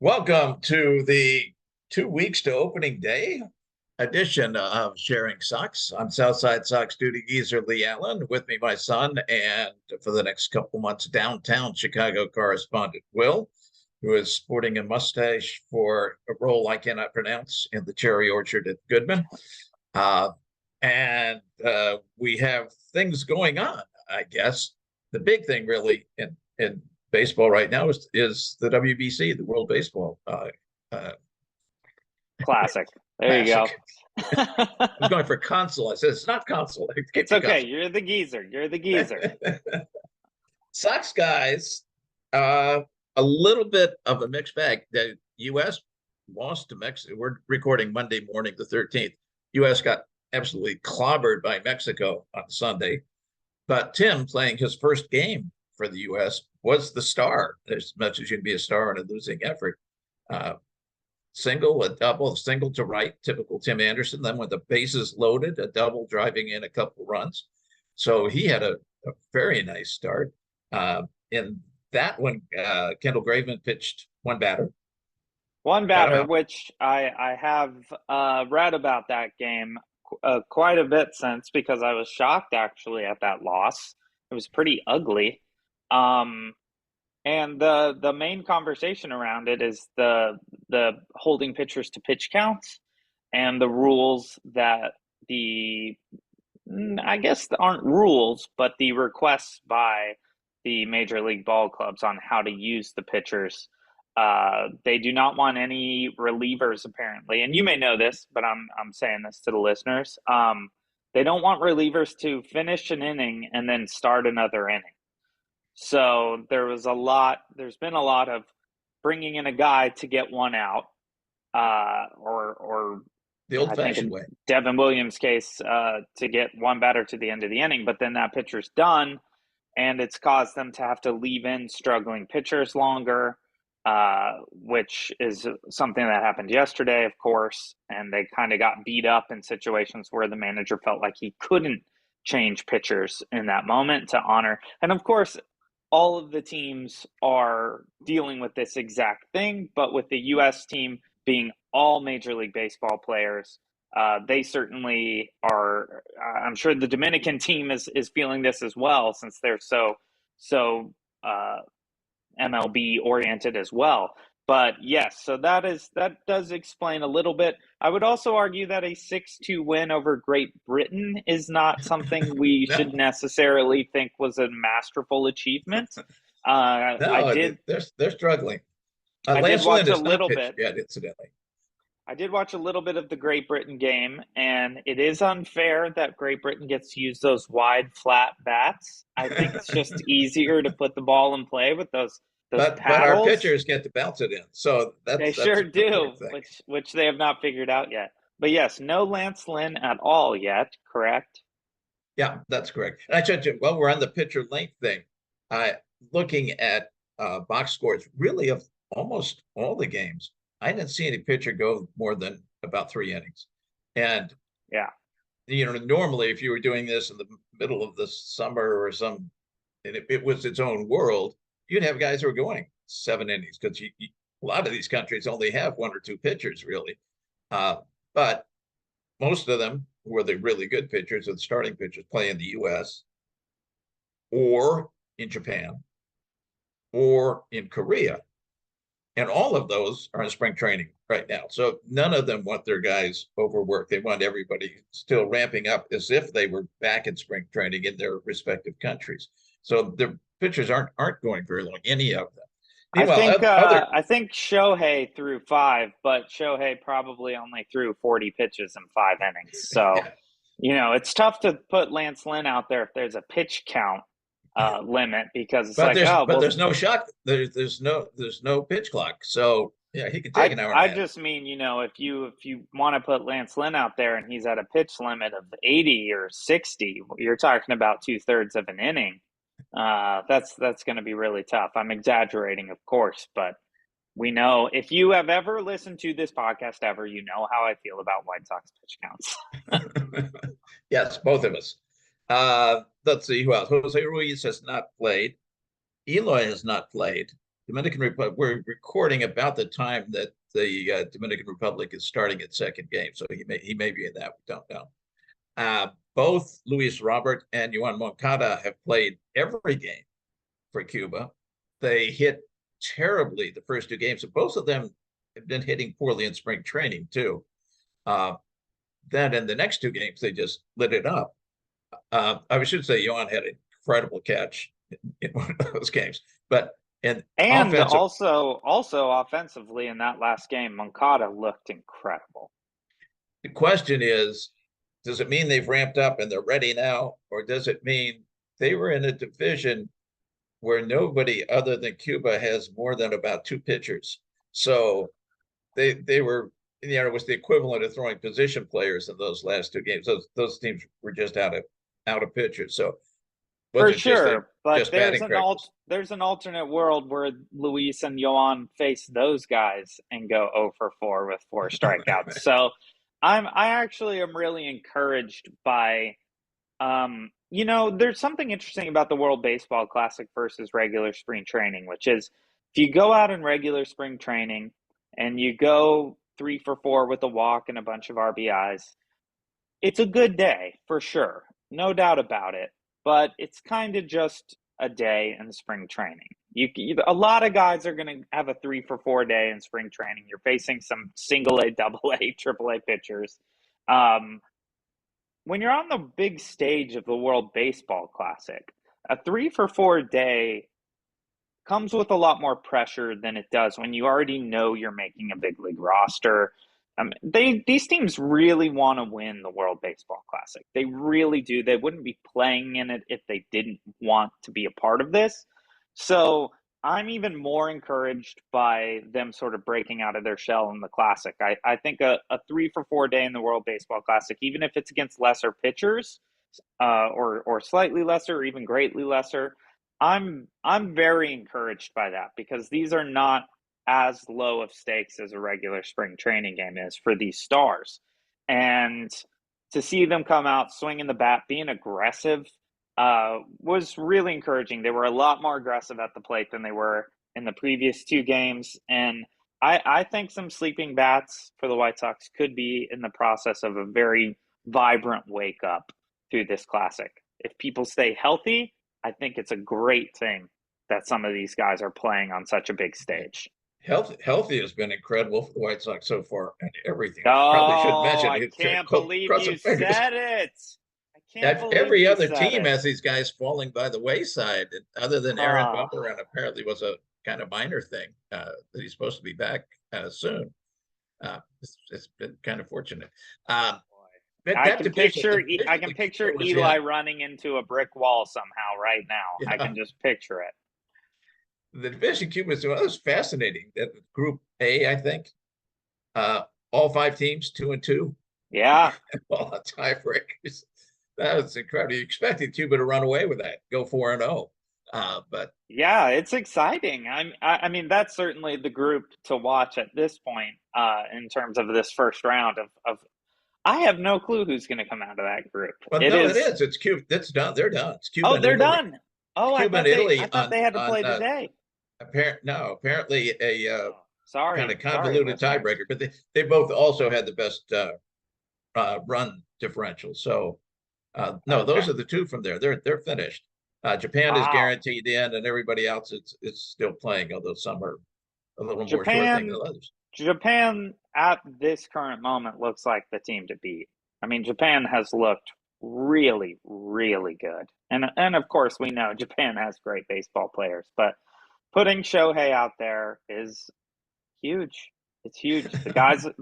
Welcome to the 2 weeks to opening day edition of Sharing Sox. I'm Southside Sox duty geezer Leigh Allan. With me, my son, and for the next couple months, downtown Chicago correspondent Will, who is sporting a mustache for a role I cannot pronounce in the cherry orchard at Goodman. And we have things going on, I guess. The big thing really in baseball right now is the WBC, the World Baseball Classic. There Classic. you go. I was going for console. I said it's not console. It's okay. You're the geezer. You're the geezer. Sox guys, a little bit of a mixed bag. The U.S. lost to Mexico. We're recording Monday morning, the 13th. U.S. got absolutely clobbered by Mexico on Sunday. But Tim, playing his first game for the U.S., was the star, as much as you can be a star in a losing effort. Single, a double, a single to right, typical Tim Anderson. Then with the bases loaded, a double driving in a couple runs. So he had a very nice start. In that one, Kendall Graveman pitched one batter. One batter, which I have read about that game quite a bit since, because I was shocked actually at that loss. It was pretty ugly. And the main conversation around it is the holding pitchers to pitch counts and the rules that I guess aren't rules, but the requests by the Major League Ball clubs on how to use the pitchers. They do not want any relievers, apparently, and you may know this, but I'm saying this to the listeners. They don't want relievers to finish an inning and then start another inning. So there's been a lot of bringing in a guy to get one out, or the old-fashioned way. Devin Williams' case, to get one batter to the end of the inning, but then that pitcher's done, and it's caused them to have to leave in struggling pitchers longer, which is something that happened yesterday, of course, and they kind of got beat up in situations where the manager felt like he couldn't change pitchers in that moment to honor. And of course, all of the teams are dealing with this exact thing, but with the U.S. team being all Major League Baseball players, they certainly are. I'm sure the Dominican team is feeling this as well, since they're so MLB oriented as well. But yes, so that does explain a little bit. I would also argue that a 6-2 win over Great Britain is not something we No. should necessarily think was a masterful achievement. They're struggling. I did watch a little bit. Yeah, incidentally. I did watch a little bit of the Great Britain game, and it is unfair that Great Britain gets to use those wide, flat bats. I think it's just easier to put the ball in play with those But our pitchers get to bounce it in, so they sure do, which they have not figured out yet. But yes, no Lance Lynn at all yet, correct? Yeah, that's correct. And I said, well, we're on the pitcher length thing. Looking at box scores, really of almost all the games, I didn't see any pitcher go more than about 3 innings. And yeah, normally if you were doing this in the middle of the summer or and it was its own world, you'd have guys who are going 7 innings, because a lot of these countries only have 1 or 2 pitchers, really. But most of them, who are the really good pitchers or the starting pitchers, play in the U.S. or in Japan or in Korea. And all of those are in spring training right now. So none of them want their guys overworked. They want everybody still ramping up as if they were back in spring training in their respective countries. So the pitchers aren't going very long, any of them. I think Shohei threw 5, but Shohei probably only threw 40 pitches in 5 innings. So, yeah. It's tough to put Lance Lynn out there if there's a pitch count limit, because there's no shot. There's no pitch clock. So yeah, he can take an hour. I just mean, if you want to put Lance Lynn out there and he's at a pitch limit of 80 or 60, you're talking about 2/3 of an inning. That's going to be really tough. I'm exaggerating, of course, but we know, if you have ever listened to this podcast ever, you know how I feel about White Sox pitch counts. Yes, both of us. Let's see who else. Jose Ruiz has not played. Eloy has not played. Dominican Republic. We're recording about the time that the Dominican Republic is starting its second game, so he may be in that. We don't know. Both Luis Robert and Yoan Moncada have played every game for Cuba. They hit terribly the first two games, and both of them have been hitting poorly in spring training too. Then in the next two games, they just lit it up. I should say Yoan had an incredible catch in one of those games, but and offensive, also offensively in that last game, Moncada looked incredible. the question is, does it mean they've ramped up and they're ready now, or does it mean they were in a division where nobody other than Cuba has more than about two pitchers? So they were, it was the equivalent of throwing position players in those last two games. Those teams were just out of pitchers. So for sure, but there's an alternate world where Luis and Yoan face those guys and go 0 for 4 with 4 strikeouts. So I actually am really encouraged by there's something interesting about the World Baseball Classic versus regular spring training, which is if you go out in regular spring training and you go 3 for 4 with a walk and a bunch of RBIs, it's a good day for sure. No doubt about it. But it's kind of just a day in spring training. A lot of guys are going to have a 3 for 4 day in spring training. You're facing some single A, double A, triple A pitchers. When you're on the big stage of the World Baseball Classic, a 3 for 4 day comes with a lot more pressure than it does when you already know you're making a big league roster. These teams really want to win the World Baseball Classic. They really do. They wouldn't be playing in it if they didn't want to be a part of this. So I'm even more encouraged by them sort of breaking out of their shell in the Classic. I think a 3 for 4 day in the World Baseball Classic, even if it's against lesser pitchers or slightly lesser or even greatly lesser, I'm very encouraged by that because these are not as low of stakes as a regular spring training game is for these stars. And to see them come out swinging the bat, being aggressive, was really encouraging. They were a lot more aggressive at the plate than they were in the previous two games. And I think some sleeping bats for the White Sox could be in the process of a very vibrant wake up through this Classic. If people stay healthy, I think it's a great thing that some of these guys are playing on such a big stage. Healthy has been incredible for the White Sox so far, and everything. Probably should mention. I can't believe you said it. I can't believe every other team has these guys falling by the wayside, other than Aaron Bummer, and apparently was a kind of minor thing that he's supposed to be back soon. It's been kind of fortunate. I can picture Eli running into a brick wall somehow right now. Yeah. I can just picture it. The division Cuba was fascinating. That Group A, I think, all 5 teams 2-2. Yeah, all the tiebreakers. That was incredible. You expected Cuba to run away with that, go 4-0, but yeah, it's exciting. I mean, that's certainly the group to watch at this point in terms of this first round of. I have no clue who's going to come out of that group. Well, it is. It's Cuba. It's done. They're done. It's Cuba. Oh, they're done. Oh, I thought they had to play today. Apparently a kind of convoluted tiebreaker, but they both also had the best run differential. So those are the two from there. They're finished. Japan is guaranteed in, and everybody else it's still playing, although some are a little more short thing than others. Japan at this current moment looks like the team to beat. I mean, Japan has looked really, really good. And of course we know Japan has great baseball players, but putting Shohei out there is huge. It's huge. The guy's a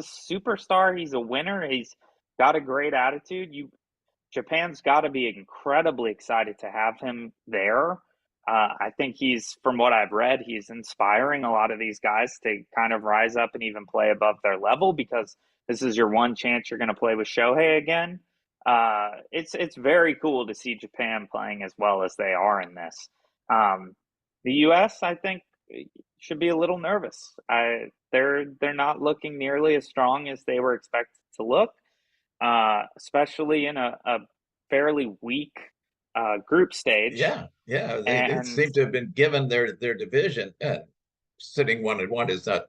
superstar. He's a winner. He's got a great attitude. Japan's got to be incredibly excited to have him there. I think from what I've read, he's inspiring a lot of these guys to kind of rise up and even play above their level because this is your one chance you're going to play with Shohei again. It's very cool to see Japan playing as well as they are in this. The U.S., I think, should be a little nervous. They're not looking nearly as strong as they were expected to look, especially in a fairly weak group stage, Yeah, yeah. They and seem to have been given their division. Sitting 1-1 is not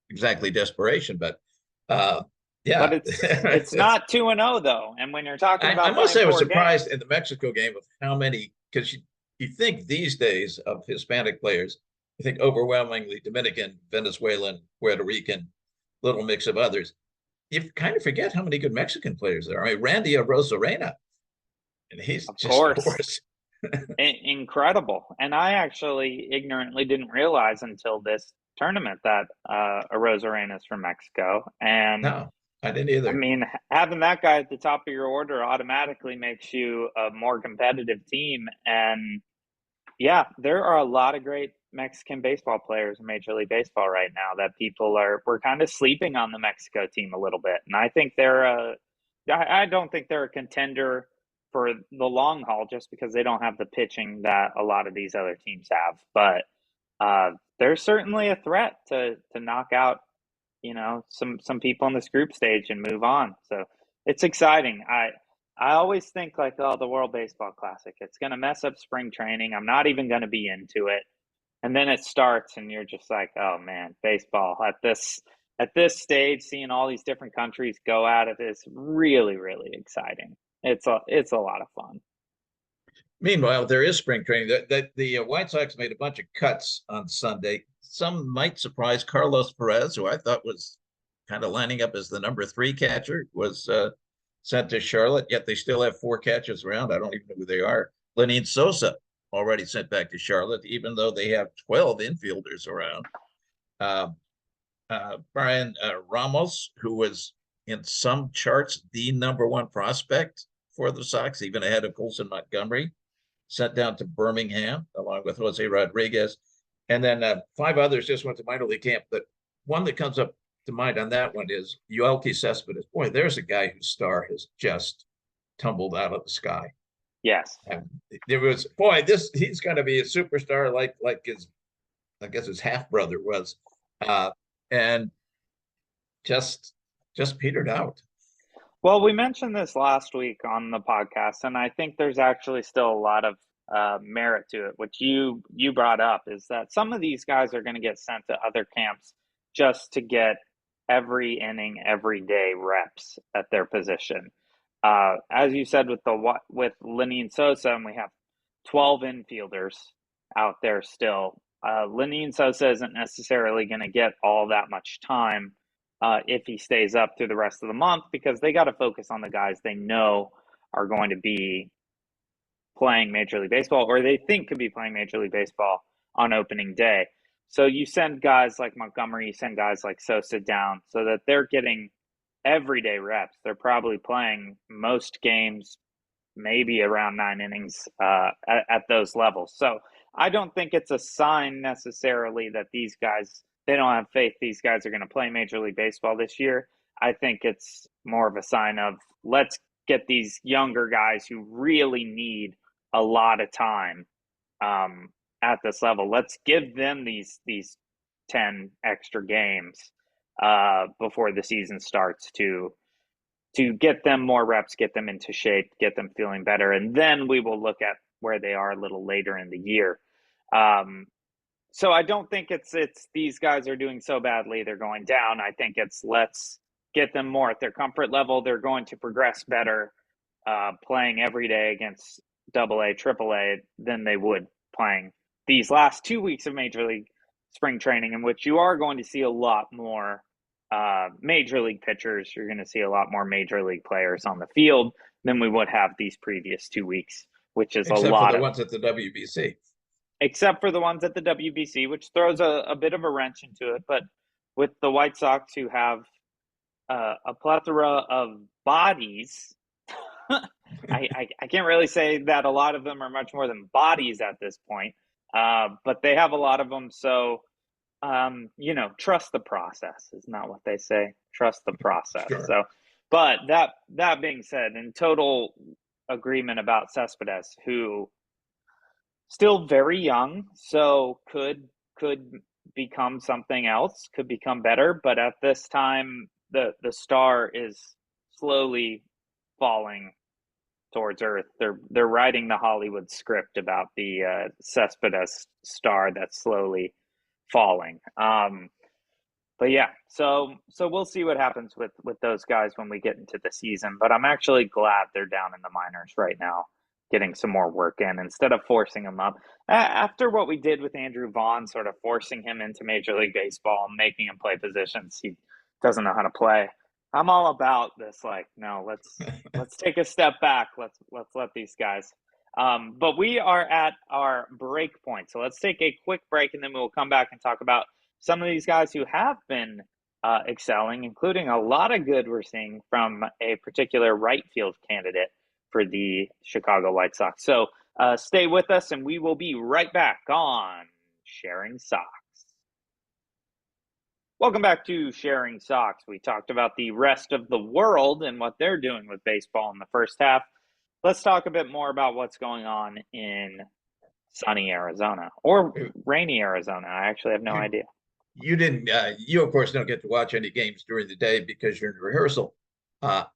exactly desperation, but but yeah, it's not 2-0 though. And when you're talking I about must playing say I was four surprised games, in the Mexico game of how many, because you think these days of Hispanic players, you think overwhelmingly Dominican, Venezuelan, Puerto Rican, little mix of others. You kind of forget how many good Mexican players there are. I mean, Randy Rosarena, and he's of just a course, horse. incredible. And I actually ignorantly didn't realize until this tournament that Arozarena is from Mexico. And No, I didn't I either. mean, having that guy at the top of your order automatically makes you a more competitive team. And yeah, there are a lot of great Mexican baseball players in Major League Baseball right now that we're kind of sleeping on the Mexico team a little bit. And I think I don't think they're a contender for the long haul just because they don't have the pitching that a lot of these other teams have. But they're certainly a threat to knock out, some people in this group stage and move on. So it's exciting. I always think like, oh, the World Baseball Classic, it's going to mess up spring training. I'm not even going to be into it. And then it starts and you're just like, oh man, baseball at this stage, seeing all these different countries go at it is really, really exciting. It's a lot of fun. Meanwhile, there is spring training. The White Sox made a bunch of cuts on Sunday. Some might surprise Carlos Perez, who I thought was kind of lining up as the number 3 catcher, was sent to Charlotte. Yet they still have 4 catchers around. I don't even know who they are. Lenyn Sosa already sent back to Charlotte, even though they have 12 infielders around. Uh, Brian Ramos, who was in some charts the number 1 prospect for the Sox, even ahead of Colson Montgomery, sent down to Birmingham along with Jose Rodriguez. And then 5 others just went to minor league camp. But one that comes up to mind on that one is Yoelqui Cespedes. Boy, there's a guy whose star has just tumbled out of the sky. Yes. And there was, he's going to be a superstar like his, I guess his half brother was, and just petered out. Well, we mentioned this last week on the podcast, and I think there's actually still a lot of merit to it. Which you brought up is that some of these guys are going to get sent to other camps just to get every inning, every day reps at their position. As you said with Lenyn Sosa, and we have 12 infielders out there still. Lenyn Sosa isn't necessarily going to get all that much time if he stays up through the rest of the month because they got to focus on the guys they know are going to be playing Major League Baseball or they think could be playing Major League Baseball on opening day. So you send guys like Montgomery, you send guys like Sosa down so that they're getting everyday reps. They're probably playing most games, maybe around 9 innings at those levels. So I don't think it's a sign necessarily that these guys, they don't have faith these guys are going to play Major League Baseball this year. I think it's more of a sign of let's get these younger guys who really need a lot of time at this level. Let's give them these 10 extra games before the season starts to get them more reps, get them into shape, get them feeling better, and then we will look at where they are a little later in the year. So I don't think it's these guys are doing so badly they're going down. I think it's let's get them more at their comfort level. They're going to progress better playing every day against AA, AAA than they would playing these last 2 weeks of Major League spring training, in which you are going to see a lot more Major League pitchers. You're going to see a lot more Major League players on the field than we would have these previous 2 weeks, which is Except a for lot the of, ones at the WBC. except for the ones at the WBC, which throws a bit of a wrench into it. But with the White Sox, who have a plethora of bodies, I can't really say that a lot of them are much more than bodies at this point, but they have a lot of them. So, trust the process is not what they say. Trust the process. Sure. So, but that being said, in total agreement about Cespedes, who still very young, so could become something else, could become better, but at this time the star is slowly falling towards Earth. They're writing the Hollywood script about the Cespedes star that's slowly falling. But yeah, so we'll see what happens with those guys when we get into the season. But I'm actually glad they're down in the minors right now, getting some more work in instead of forcing them up. After what we did with Andrew Vaughn, sort of forcing him into Major League Baseball and making him play positions he doesn't know how to play. I'm all about this. Like, no, let's take a step back. Let's let these guys. But we are at our break point, so let's take a quick break, and then we'll come back and talk about some of these guys who have been excelling, including a lot of good we're seeing from a particular right field candidate for the Chicago White Sox. So stay with us, and we will be right back on Sharing Sox. Welcome back to Sharing Sox. We talked about the rest of the world and what they're doing with baseball in the first half. Let's talk a bit more about what's going on in sunny Arizona or rainy Arizona. I actually have no idea. You didn't, you of course don't get to watch any games during the day because you're in rehearsal. I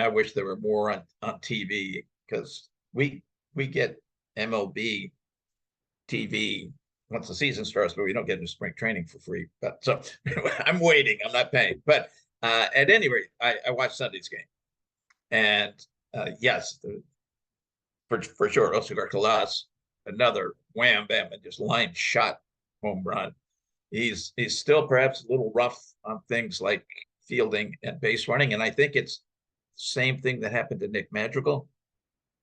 wish there were more on TV because we get MLB TV once the season starts, but we don't get into spring training for free. But so I'm waiting. I'm not paying. But at any rate, I watched Sunday's game, and yes, for sure, Oscar Colás, another wham bam and just line shot home run. He's still perhaps a little rough on things like fielding and base running, and I think it's the same thing that happened to Nick Madrigal.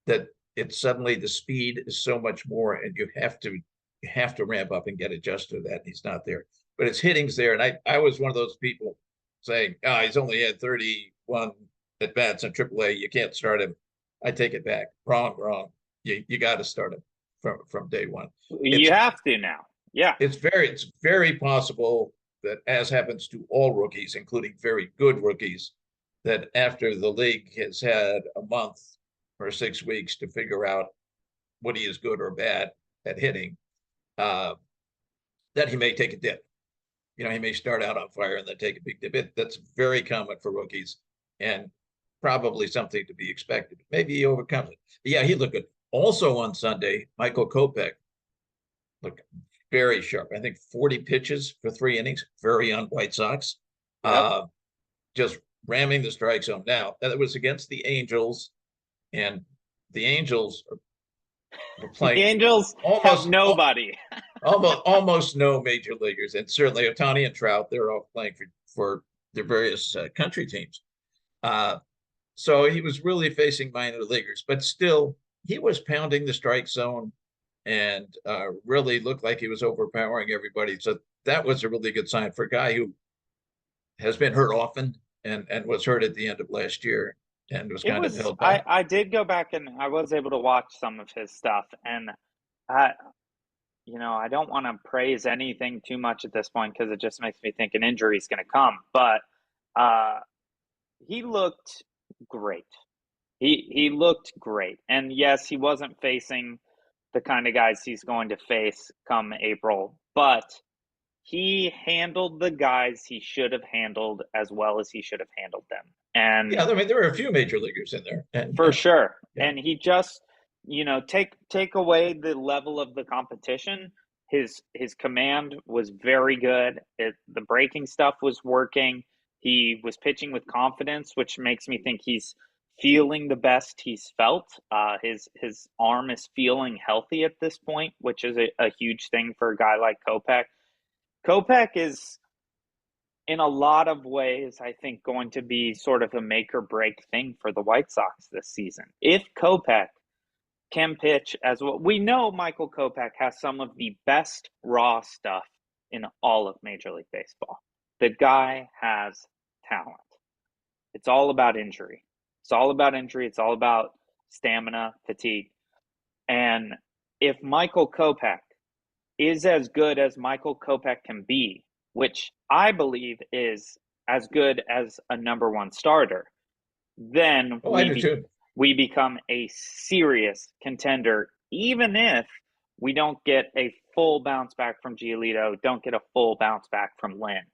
That it's suddenly the speed is so much more, and you have to ramp up and get adjusted to that. He's not there, but his hitting's there. And I was one of those people saying, oh, he's only had 31 at bats in AAA. You can't start him. I take it back. Wrong. You got to start him from day one. You have to now. Yeah. It's very possible that, as happens to all rookies, including very good rookies, that after the league has had a month or 6 weeks to figure out what he is good or bad at hitting, that he may take a dip. He may start out on fire and then take a big dip. That's very common for rookies and probably something to be expected. Maybe he overcomes it. But yeah, he looked good. Also on Sunday, Michael Kopech looked very sharp. I think 40 pitches for 3 innings, very on White Sox. Yep. Just ramming the strike zone. Now, that was against the Angels, and the Angels are playing. The Angels have nobody. almost no major leaguers, and certainly Ohtani and Trout, they're all playing for their various country teams. So he was really facing minor leaguers, but still, he was pounding the strike zone and really looked like he was overpowering everybody. So that was a really good sign for a guy who has been hurt often and was hurt at the end of last year and was kind of held back. I did go back and I was able to watch some of his stuff, and I don't want to praise anything too much at this point because it just makes me think an injury is going to come. But he looked great. He looked great. And yes, he wasn't facing the kind of guys he's going to face come April, but he handled the guys he should have handled as well as he should have handled them. And yeah, I mean, there were a few major leaguers in there. For sure. Yeah. And he just, take away the level of the competition. His command was very good. The breaking stuff was working. He was pitching with confidence, which makes me think he's feeling the best he's felt. His arm is feeling healthy at this point, which is a huge thing for a guy like Kopech. Kopech is, in a lot of ways, I think, going to be sort of a make or break thing for the White Sox this season. If Kopech can pitch as well, we know Michael Kopech has some of the best raw stuff in all of Major League Baseball. The guy has talent. It's all about injury. It's all about stamina, fatigue. And if Michael Kopech is as good as Michael Kopech can be, which I believe is as good as a number one starter, then we become a serious contender, even if we don't get a full bounce back from Giolito, don't get a full bounce back from Lynn.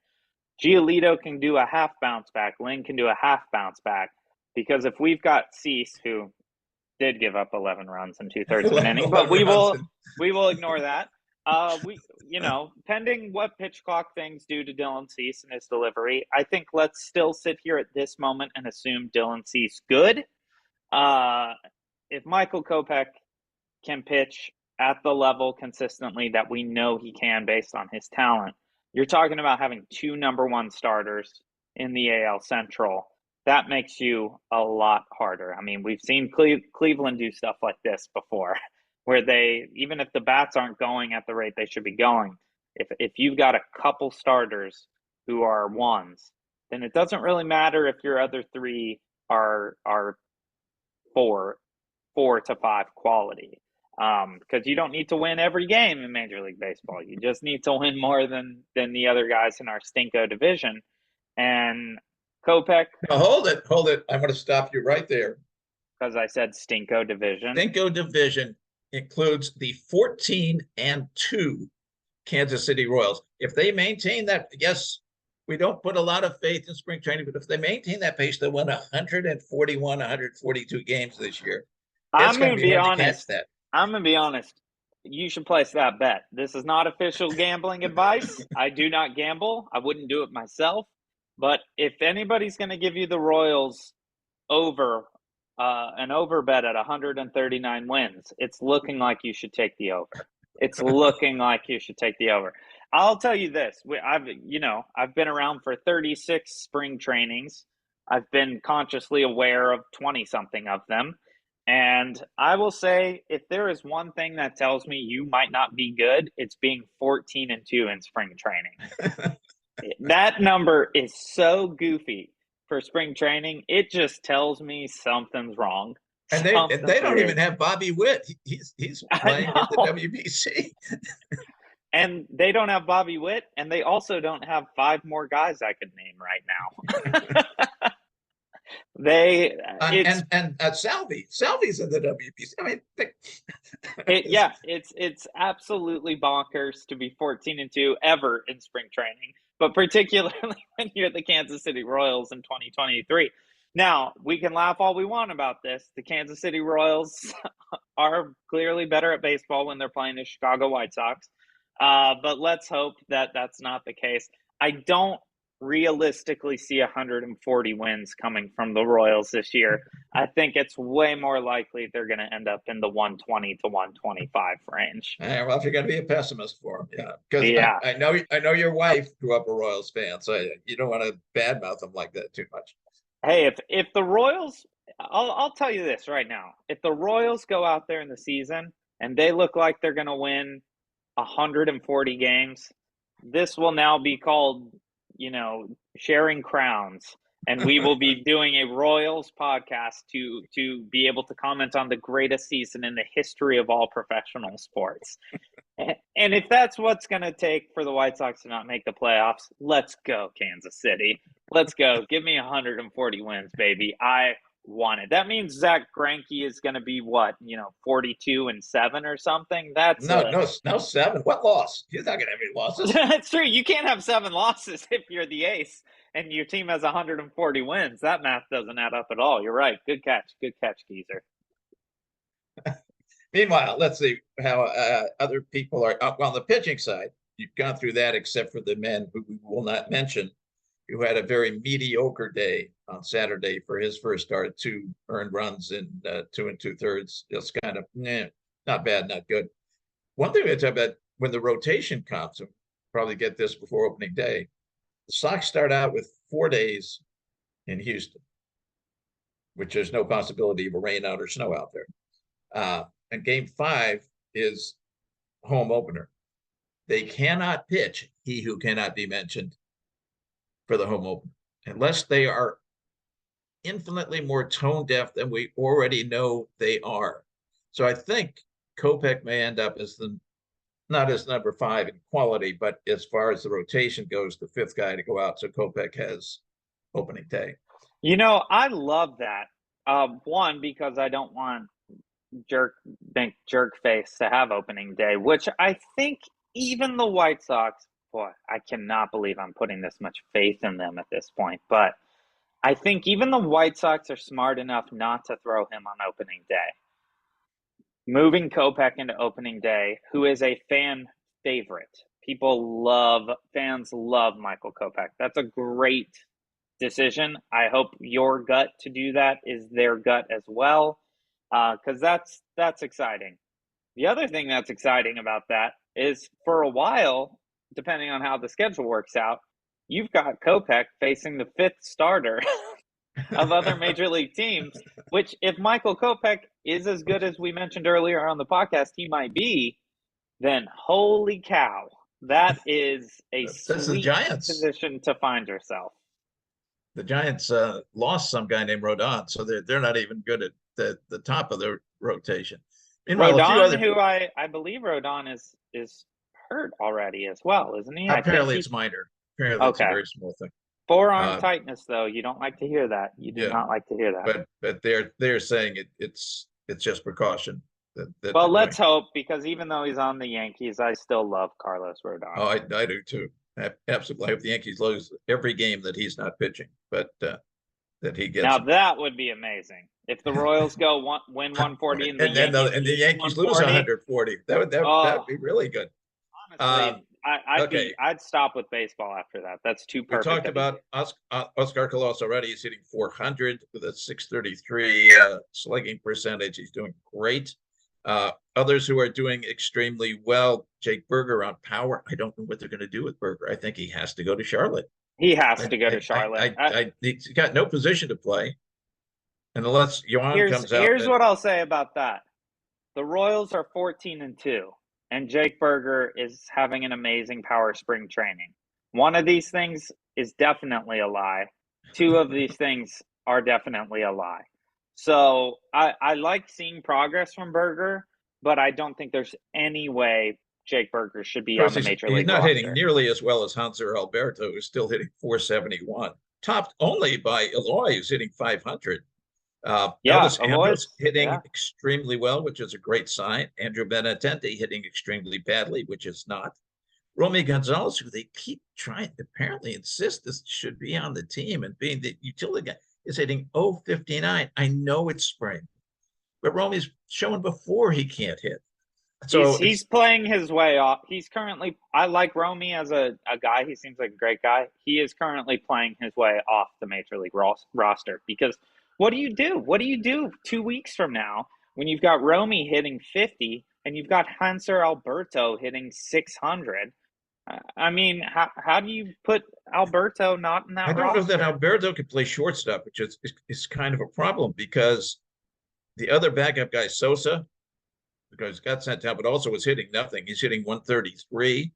Giolito can do a half bounce back. Lynn can do a half bounce back. Because if we've got Cease, who did give up 11 runs in 2/3 of an 11 inning, but we runs will ignore that. Pending what pitch clock things do to Dylan Cease and his delivery, I think let's still sit here at this moment and assume Dylan Cease good. If Michael Kopech can pitch at the level consistently that we know he can based on his talent, you're talking about having 2 number 1 starters in the AL Central. That makes you a lot harder. I mean, we've seen Cleveland do stuff like this before, where they, even if the bats aren't going at the rate they should be going, if you've got a couple starters who are ones, then it doesn't really matter if your other 3 are 4 to 5 quality. Because you don't need to win every game in Major League Baseball. You just need to win more than the other guys in our Stinko division. And Kopech. Now, hold it. I'm going to stop you right there. Because I said Stinko division. Stinko division includes the 14-2 Kansas City Royals. If they maintain that, yes, we don't put a lot of faith in spring training, but if they maintain that pace, they'll win 141, 142 games this year. I'm going to be honest. I'm going to be honest. You should place that bet. This is not official gambling advice. I do not gamble. I wouldn't do it myself. But if anybody's going to give you the Royals over an over bet at 139 wins, it's looking like you should take the over. It's looking like you should take the over. I'll tell you this. I've been around for 36 spring trainings. I've been consciously aware of 20-something of them. And I will say, if there is one thing that tells me you might not be good, it's being 14-2 in spring training. That number is so goofy for spring training. It just tells me something's wrong. And they don't even have Bobby Witt. He's playing in the WBC. And they don't have Bobby Witt, and they also don't have 5 more guys I could name right now. Salvi's in the WBC. I mean, it's absolutely bonkers to be 14-2 ever in spring training, but particularly when you're the Kansas City Royals in 2023. Now, we can laugh all we want about this. The Kansas City Royals are clearly better at baseball when they're playing the Chicago White Sox, but let's hope that that's not the case. I don't realistically see 140 wins coming from the Royals this year. I think it's way more likely they're going to end up in the 120 to 125 range. Well, if you're going to be a pessimist for them, because I know your wife grew up a Royals fan, so you don't want to badmouth them like that too much. Hey, if the Royals, I'll tell you this right now: if the Royals go out there in the season and they look like they're going to win 140 games, this will now be called, sharing crowns, and we will be doing a Royals podcast to be able to comment on the greatest season in the history of all professional sports. And if that's what's going to take for the White Sox to not make the playoffs, let's go, Kansas City. Let's go. Give me 140 wins, baby. I want it. That means Zach Greinke is going to be 42-7 or something. That's no 7. What loss? He's not going to have any losses. That's true. You can't have 7 losses if you're the ace and your team has 140 wins. That math doesn't add up at all. You're right. Good catch, Geezer. Meanwhile, let's see how other people are. On the pitching side, you've gone through that, except for the men who we will not mention, who had a very mediocre day on Saturday for his first start. 2 earned runs in 2 2/3. Just kind of not bad, not good. One thing I talk about when the rotation comes, and probably get this before opening day, the Sox start out with 4 days in Houston, which there's no possibility of a rain out or snow out there. And game 5 is home opener. They cannot pitch, he who cannot be mentioned, for the home opener, unless they are infinitely more tone deaf than we already know they are. So I think Kopech may end up as not as number 5 in quality, but as far as the rotation goes, the 5th guy to go out. So Kopech has opening day. I love that. One, because I don't want jerk face to have opening day, which I think even the White Sox, boy, I cannot believe I'm putting this much faith in them at this point, but I think even the White Sox are smart enough not to throw him on opening day. moving Kopech into opening day, who is a fan favorite. Fans love Michael Kopech. That's a great decision. I hope your gut to do that is their gut as well, because that's exciting. The other thing that's exciting about that is for a while, depending on how the schedule works out, you've got Kopech facing the fifth starter of other major league teams, which if Michael Kopech is as good as we mentioned earlier on the podcast, he might be, then holy cow, that is a That's the sweet Giants. position to find yourself. The Giants lost some guy named Rodon, so they're not even good at the top of their rotation. Meanwhile, a few Rodon, other who I believe Rodon is hurt already as well, isn't he? I think apparently it's minor. Apparently it's a okay. very small thing. Forearm tightness, though, you don't like to hear that. You do Yeah, not like to hear that. but they're saying it's just precaution. That Well, let's hope, because even though he's on the Yankees, I still love Carlos Rodon. Oh, I do too. Absolutely. I hope the Yankees lose every game that he's not pitching, but that he gets. Now them. that would be amazing if the Royals win 140 and the Yankees lose 140. That would be really good. Honestly, I'd stop with baseball after that. That's too perfect. We talked about Oscar Colás already. He's hitting 400 with a 633 slugging percentage. He's doing great. Others who are doing extremely well, Jake Berger on power. I don't know what they're going to do with Berger. I think he has to go to Charlotte. He has to go to Charlotte. He's got no position to play. And unless Vaughn comes out. Here's what I'll say about that. The Royals are 14-2, and Jake Berger is having an amazing power spring training. One of these things is definitely a lie. Two of these things are definitely a lie. So I like seeing progress from Berger, but I don't think there's any way Jake Berger should be on the major league roster. He's not hitting nearly as well as Hanser Alberto, who's still hitting 471, topped only by Eloy, who's hitting 500. Andrus hitting extremely well, which is a great sign. Andrew Benintendi hitting extremely badly, which is not. Romy Gonzalez, who they keep trying, apparently insist this should be on the team and being the utility guy, is hitting 059. I know it's spring, but Romy's showing before he can't hit. So he's playing his way off. I like Romy as a guy. He seems like a great guy. He is currently playing his way off the major league roster, because what do you do? What do you do 2 weeks from now when you've got Romy hitting 50 and you've got Hanser Alberto hitting 600? I mean, how do you put Alberto not in that roster? I don't know that Alberto could play shortstop, which is kind of a problem, because the other backup guy, Sosa, because got sent down, but also was hitting nothing. He's hitting 133.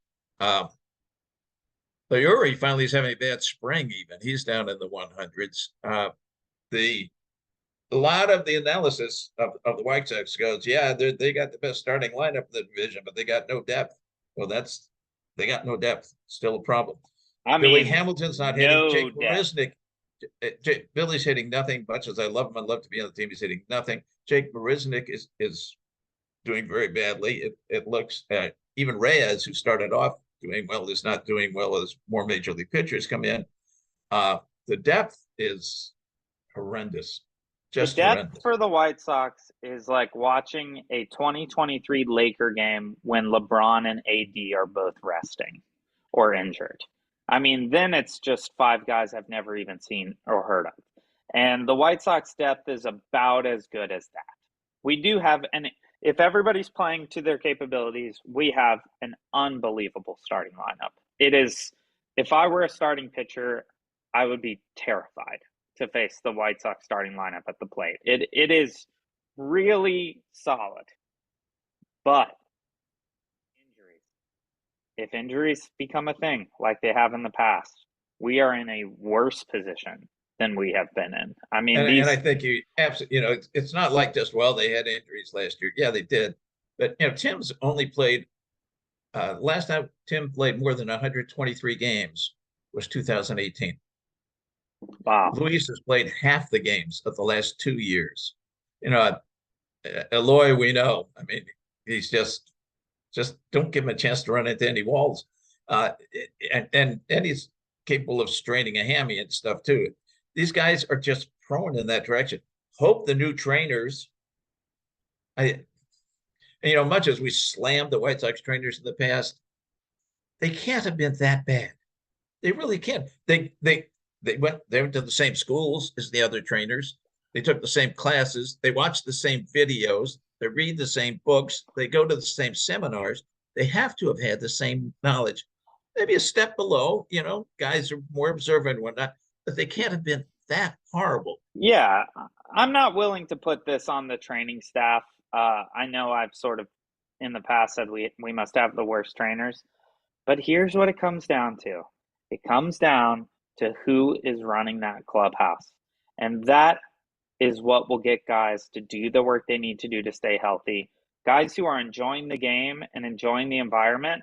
Leury finally is having a bad spring even. He's down in the 100s. A lot of the analysis of the White Sox goes, yeah, they got the best starting lineup in the division, but they got no depth. Well, they got no depth. Still a problem. Billy Hamilton's not hitting. Jake Marisnick. Billy's hitting nothing. Much as I love him, I'd love to be on the team. He's hitting nothing. Jake Marisnick is doing very badly. It looks even Reyes, who started off doing well, is not doing well as more major league pitchers come in. The depth is horrendous. Just the depth horrendous. For the White Sox is like watching a 2023 Laker game when LeBron and AD are both resting or injured. I mean, then it's just five guys I've never even seen or heard of. And the White Sox depth is about as good as that. We do have, and if everybody's playing to their capabilities, we have an unbelievable starting lineup. It is, if I were a starting pitcher, I would be terrified to face the White Sox starting lineup at the plate. It is really solid. But if injuries become a thing like they have in the past, we are in a worse position than we have been in. I mean, and I think you absolutely, it's not like just, well, they had injuries last year. Yeah, they did. But, Tim's only played, last time Tim played more than 123 games was 2018. Wow. Luis has played half the games of the last 2 years. Eloy, we know. I mean, he's just don't give him a chance to run into any walls. And he's capable of straining a hammy and stuff too. These guys are just prone in that direction. Hope the new trainers, And, much as we slammed the White Sox trainers in the past, they can't have been that bad. They really can't. They went to the same schools as the other trainers. They took the same classes. They watched the same videos. They read the same books. They go to the same seminars. They have to have had the same knowledge. Maybe a step below, guys are more observant and whatnot, but they can't have been that horrible. Yeah, I'm not willing to put this on the training staff. I know I've sort of in the past said we must have the worst trainers, but here's what it comes down to. It comes down to who is running that clubhouse. And that is what will get guys to do the work they need to do to stay healthy. Guys who are enjoying the game and enjoying the environment,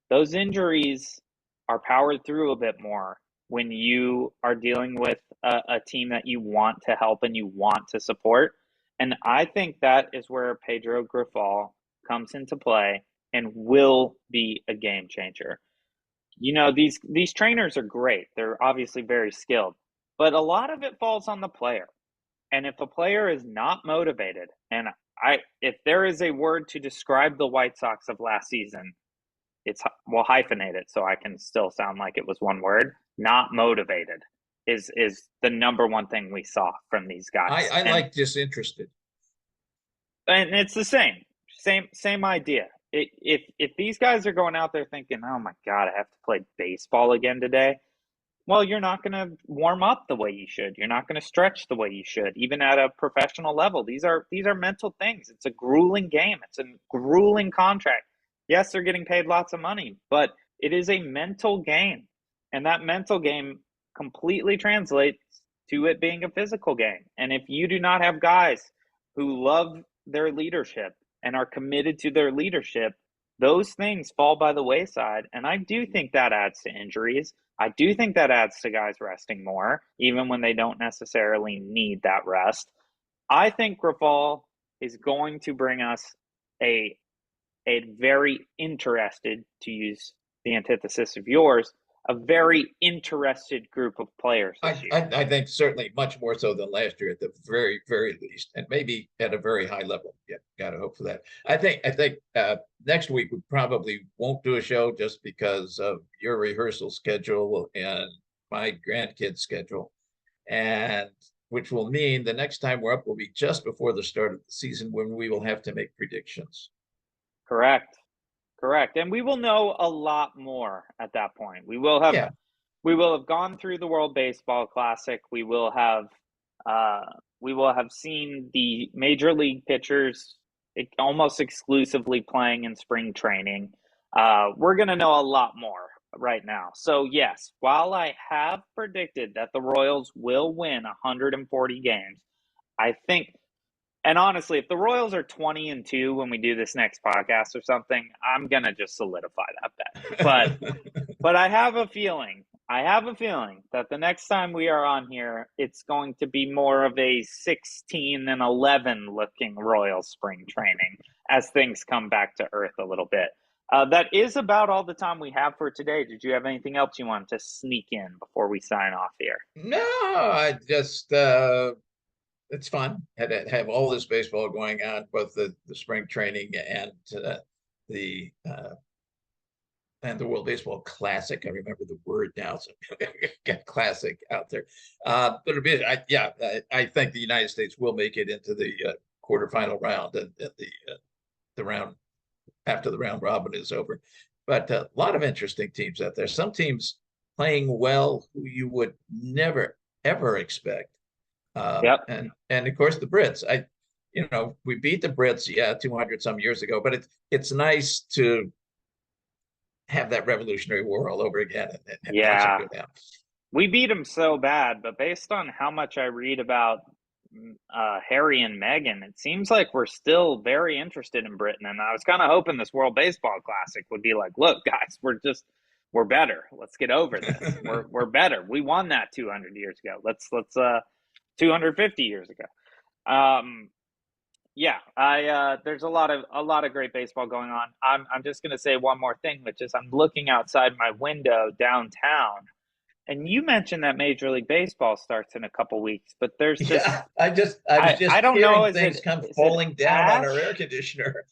those injuries are powered through a bit more when you are dealing with a team that you want to help and you want to support. And I think that is where Pedro Grifol comes into play and will be a game changer. These trainers are great. They're obviously very skilled, but a lot of it falls on the player. And if a player is not motivated, and if there is a word to describe the White Sox of last season, we'll hyphenate it so I can still sound like it was one word. Not motivated is the number one thing we saw from these guys. I like disinterested. And it's the same idea. If these guys are going out there thinking, oh my God, I have to play baseball again today, well, you're not going to warm up the way you should. You're not going to stretch the way you should, even at a professional level. These are mental things. It's a grueling game. It's a grueling contract. Yes, they're getting paid lots of money, but it is a mental game. And that mental game completely translates to it being a physical game. And if you do not have guys who love their leadership and are committed to their leadership, those things fall by the wayside. And I do think that adds to injuries. I do think that adds to guys resting more, even when they don't necessarily need that rest. I think Grifol is going to bring us a very interested, to use the antithesis of yours, a very interested group of players this year. I think certainly much more so than last year at the very, very least, and maybe at a very high level. Yeah, got to hope for that. I think next week we probably won't do a show just because of your rehearsal schedule and my grandkids' schedule, and which will mean the next time we're up will be just before the start of the season when we will have to make predictions. Correct. And we will know a lot more at that point. We will have gone through the World Baseball Classic. We will have seen the major league pitchers almost exclusively playing in spring training. We're going to know a lot more right now. So yes, while I have predicted that the Royals will win 140 games, I think, and honestly, if the Royals are 20-2 when we do this next podcast or something, I'm going to just solidify that bet. But I have a feeling that the next time we are on here, it's going to be more of a 16-11 looking Royals spring training as things come back to earth a little bit. That is about all the time we have for today. Did you have anything else you wanted to sneak in before we sign off here? No, I just it's fun to have all this baseball going on, both the spring training and the World Baseball Classic. I remember the word now, so get classic out there. But I think the United States will make it into the quarterfinal round and the round after the round robin is over. But a lot of interesting teams out there. Some teams playing well who you would never ever expect. And of course the Brits. We beat the Brits 200 some years ago, but it's nice to have that Revolutionary War all over again and watch it go down. We beat them so bad, but based on how much I read about Harry and Meghan, it seems like we're still very interested in Britain. And I was kind of hoping this World Baseball Classic would be like, look, guys, we're better. Let's get over this. We're better. We won that 200 years ago. Let's 250 years ago. There's a lot of great baseball going on. I'm just going to say one more thing, which is I'm looking outside my window downtown, and you mentioned that Major League Baseball starts in a couple weeks, but there's just I was just I don't know, things come falling down on our air conditioner.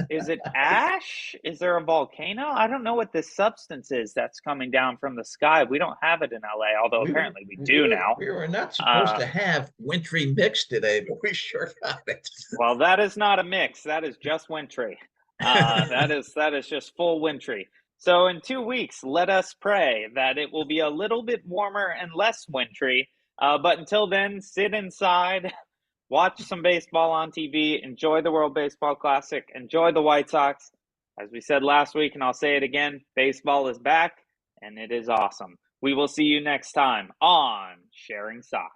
Is it ash? Is there a volcano? I don't know what this substance is that's coming down from the sky. We don't have it in LA, although apparently we do now. We were not supposed to have wintry mix today, but we sure got it. Well, that is not a mix. That is just wintry. That is just full wintry. So in 2 weeks, let us pray that it will be a little bit warmer and less wintry. But until then, sit inside, watch some baseball on TV, enjoy the World Baseball Classic, enjoy the White Sox. As we said last week, and I'll say it again, baseball is back, and it is awesome. We will see you next time on Sharing Sox.